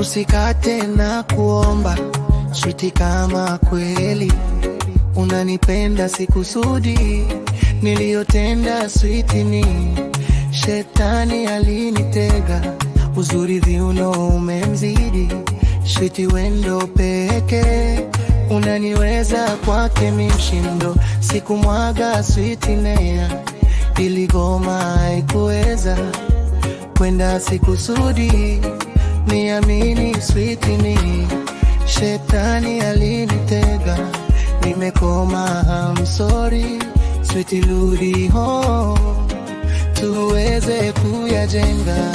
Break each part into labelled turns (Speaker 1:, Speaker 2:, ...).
Speaker 1: Usikate na kuomba switi, kama kweli unanipenda sikusudi. Niliyotenda switi ni shetani alinitega, uzuri viuno umemzidi. Switi wendo peke unaniweza, kwake mimshindo. Sikumwaga switi nea, iligoma haikuweza kwenda sikusudi. Niamini switi ni shetani alinitega, nimekoma, I'm sorry. Switi rudi home, tuweze kuyajenga.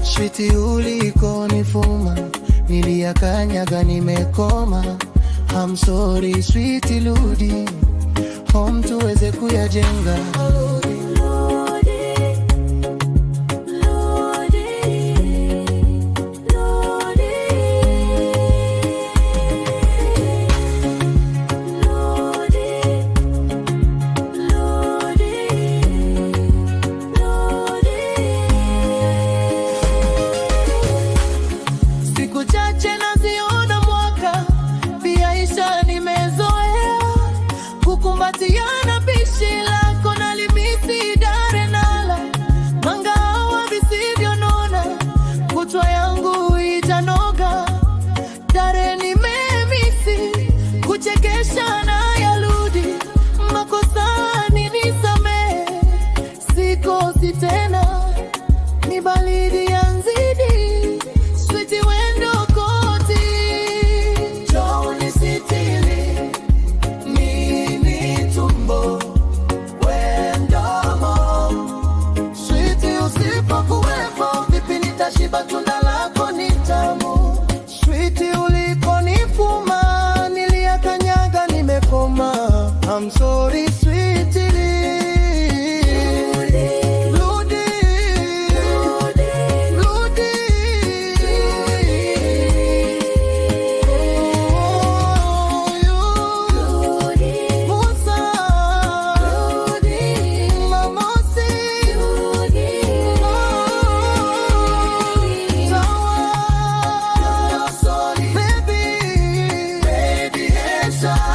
Speaker 1: Switi ulikonifuma, niliyakanyaga, nimekoma, I'm sorry. Switi rudi home, tuweze kuyajenga. Kukumbatiana pishi lako na limisi dare nala mangawa visivyo nona, kutwa yangu itanoga. Dare nimemisi kuchekesha na yarudi, makosani nisamehe, sikosi tena, ni baridi yanzidi. Switi wendo koti, njoo nisitiri shiba, tunda lako ni tamu. Switi ulikonifuma, niliyakanyaga, nimekoma, I'm sorry. Switi rudi, rudi, Musa, Mamosi, baby, Hesha.